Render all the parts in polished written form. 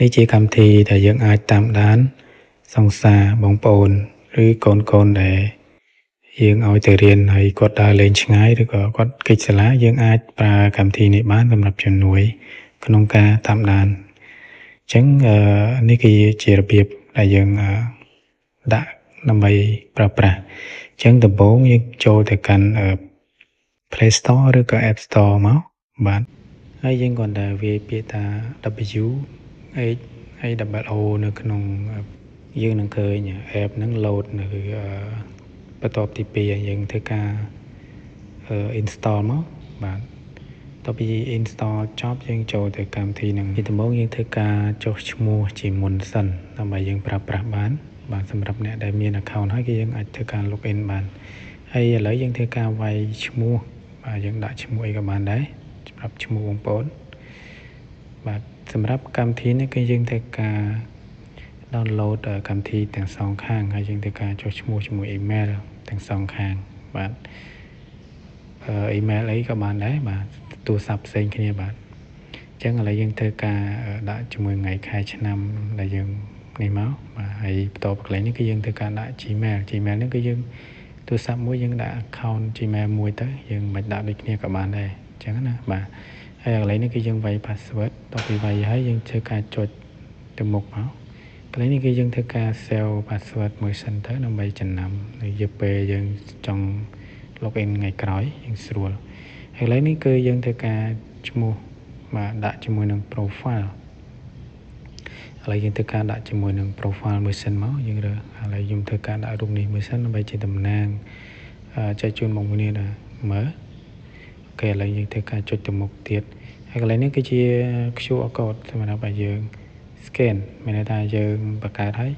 នេះជាកម្មវិធីដែលយើងអាចតាមដានសង្សារបងប្អូនឬកូនដែលយើងឲ្យទៅរៀនហើយគាត់ដើរលេងឆ្ងាយឬក៏គាត់គេចសាលាយើងអាចប្រើកម្មវិធីនេះបានសម្រាប់ជំនួយក្នុងការតាមដានអញ្ចឹងនេះគឺជារបៀបដែលយើងដាក់ដើម្បីប្រើប្រាស់អញ្ចឹងដំបូងយើងចូលទៅកាន់ Play Store ឬក៏ App Store មកបាទហើយយើងគ្រាន់តែវាយពាក្យថា WHO នៅក្នុងយើងនឹងឃើញ app ហ្នឹង load នៅបន្ទាប់ទី2យើងធ្វើការ install មកបាទបន្ទាប់ពី install ចប់យើងចូលទៅកម្មវិធីហ្នឹងពីដំបូងយើងធ្វើការចុះឈ្មោះជាមុនសិនដើម្បីយើងប្រើប្រាស់បានសម្រាប់អ្នកដែលមាន account ហើយគឺយើងអាចធ្វើការ login បានហើយឥឡូវយើងធ្វើការវាយឈ្មោះបាទយើងដាក់ឈ្មោះអីក៏បានដែរសម្រាប់ឈ្មោះបងប្អូនបាទសម្រាប់កម្មវិធីនេះគឺយើងធ្វើការ download កម្មវិធីទាំងសងខាងហើយយើងធ្វើការចុះឈ្មោះជាមួយ email ទាំងសងខាងបាទemail អីក៏បានដែរបាទទូរស័ព្ទផ្សេងគ្នាបាទអញ្ចឹងឥឡូវយើងធ្វើការដាក់ជាមួយថ្ងៃខែឆ្នាំដែលយើងនេះមកបាទហើយបន្តពីកន្លែងនេះគឺយើងធ្វើការដាក់ Gmail នេះគឺយើងទូរស័ព្ទមួយយើងដាក់ account Gmail មួយទៅយើងមិនដាក់ដូចគ្នាក៏បានដែរអញ្ចឹងណាបាទហើយកន្លែងនេះគឺយើងវាយ password តទៅវាយហើយយើងធ្វើការចុចទៅមុខមកកន្លែងនេះគឺយើងធ្វើការ save password មួយសិនទៅដើម្បីចំណាំនៅពេលពេលយើងចង់ login ថ្ងៃក្រោយយើងស្រួលហើយកន្លែងនេះគឺយើងធ្វើការឈ្មោះបាទដាក់ជាមួយនឹង profile ឥឡូវយើងធ្វើការដាក់ជាមួយនឹង profile មួយសិនមកយើងរើសឥឡូវខ្ញុំធ្វើការដាក់រូបនេះមួយសិនដើម្បីជាតំណាងចែកជូនបងប្អូនដែរមើលអូខេឥឡូវយើងធ្វើការចុចទៅមុខទៀតហើយកន្លែងនេះគឺជា QR code សម្រាប់ឲ្យយើង scan មានន័យថាយើងបង្កើតហើយ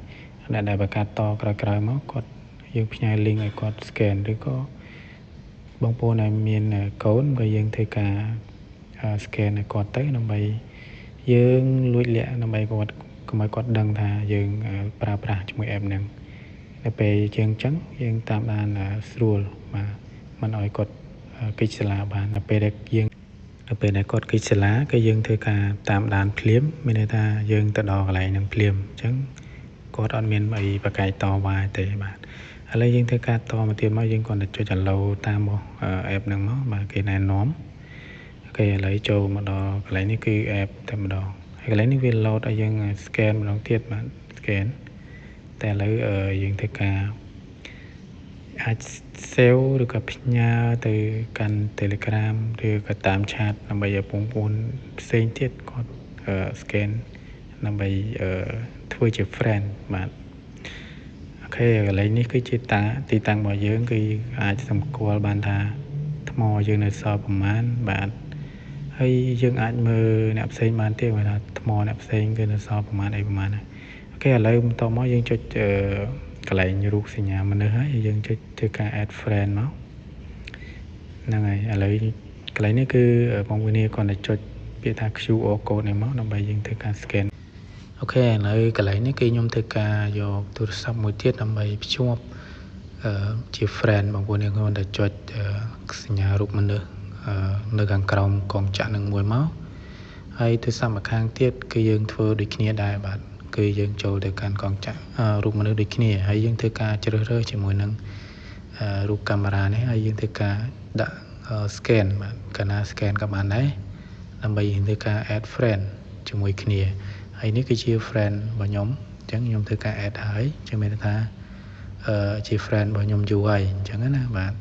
អ្នកដែលបង្កើតតក្រោយមកគាត់យើងផ្ញើ link ឲ្យគាត់ scan ឬក៏បងប្អូនដែលមានកូនក៏យើងធ្វើការ scan ឲ្យគាត់ទៅដើម្បីយើងលួចលាក់ដើម្បីគាត់កុំឲ្យគាត់ដឹងថាយើងប្រើប្រាស់ជាមួយ app ហ្នឹងដល់ពេលជាងអញ្ចឹងយើងតាមដានស្រួលបាទមិនឲ្យគាត់គេចសាលាបានដល់ពេលដែលគាត់គេចសាលាគឺយើងធ្វើការតាមដានភ្លាមមានន័យថាយើងទៅដល់កន្លែងហ្នឹងភ្លាមអញ្ចឹងគាត់អត់មានអីប្រកែកតវ៉ាទេបាទឥឡូវយើងធ្វើការតមកទៀតមកយើងគ្រាន់តែចុច allow តាមមក app ហ្នឹងមកបាទគេណែនាំអូខេឥឡូវចូលមកដល់កន្លែងនេះគឺ app តែម្ដងហើយកន្លែងនេះវា load ឲ្យយើង scan ម្ដងទៀតបាទ scan តែឥឡូវយើងធ្វើការអាច save ឬក៏ផ្ញើទៅកាន់ Telegram ឬក៏តាម chat ដើម្បីឲ្យបងប្អូនផ្សេងទៀតគាត់ scan ដើម្បីធ្វើជា friend បាទអូខេកន្លែងនេះគឺជាទីតាំងរបស់យើងគឺអាចសម្គាល់បានថាថ្មយើងនៅសល់ប្រមាណបាទហើយយើងអាចមើលអ្នកផ្សេងបានទៀតថាថ្មអ្នកផ្សេងគឺនៅសល់ប្រមាណអីប្រមាណអូខេឥឡូវបន្តមកយើងចុចកន្លែងរូបសញ្ញាមនុស្សហើយយើងចុចធ្វើការ add friend មកហ្នឹងហើយឥឡូវកន្លែងនេះគឺបងប្អូនគ្រាន់តែចុចពាក្យថា QR code នេះមកដើម្បីយើងធ្វើការ scan អូខេឥឡូវកន្លែងនេះគឺខ្ញុំធ្វើការយកទូរស័ព្ទមួយទៀតដើម្បីភ្ជាប់ជា friend បងប្អូនគ្រាន់តែចុចសញ្ញារូបមនុស្សនៅខាងក្រោមកងចាក់នឹងមួយមកហើយទូរស័ព្ទម្ខាងទៀតគឺយើងធ្វើដូចគ្នាដែរបាទគឺយើងចូលទៅកាន់កងចាក់រូបមនុស្សដូចគ្នាហើយយើងធ្វើការជ្រើសរើសជាមួយនឹងរូបកាមេរ៉ានេះហើយយើងធ្វើការដាក់ scan បាទកាលណា scan ក៏បានដែរដើម្បីយើងធ្វើការ add friend ជាមួយគ្នាហើយនេះគឺជា friend របស់ខ្ញុំអញ្ចឹងខ្ញុំធ្វើការ add ហើយអញ្ចឹងមានន័យថាជា friend របស់ខ្ញុំយូរហើយអញ្ចឹងណាបាទ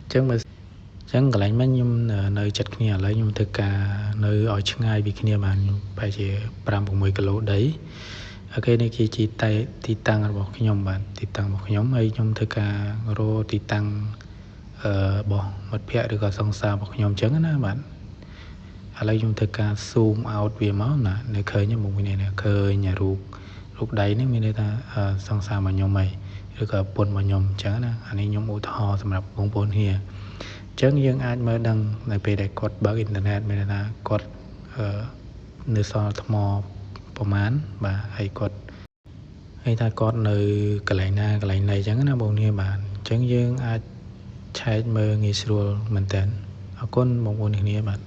អញ្ចឹងកន្លែងមិញខ្ញុំនៅចិត្តគ្នាឥឡូវខ្ញុំធ្វើការនៅឲ្យឆ្ងាយពីគ្នាបានប្រហែលជា 5-6 គីឡូដីអូខេនេះគឺជាទីតាំងរបស់ខ្ញុំបាទទីតាំងរបស់ខ្ញុំហើយខ្ញុំធ្វើការរកទីតាំងរបស់មិត្តភ័ក្តិឬក៏សង្សាររបស់ខ្ញុំអញ្ចឹងណាបាទឥឡូវខ្ញុំធ្វើការ zoom out វាមកណានៅឃើញមកនេះឃើញរូបដៃនេះមានន័យថាសង្សាររបស់ខ្ញុំហើយឬក៏ប្រពន្ធរបស់ខ្ញុំអញ្ចឹងណាអានេះខ្ញុំឧទាហរណ៍សម្រាប់បងប្អូនគ្នាអញ្ចឹងយើងអាចមើលដឹងនៅពេលដែលគាត់បើកអ៊ីនធឺណិតមានន័យថាគាត់នៅសល់ថ្មប្រមាណបាទហើយថាគាត់នៅកន្លែងណាកន្លែងណីអញ្ចឹងណាបងប្អូនបាទអញ្ចឹងយើងអាចឆែកមើលងាយស្រួលមែនតើអរគុណបងប្អូនគ្នាបាទ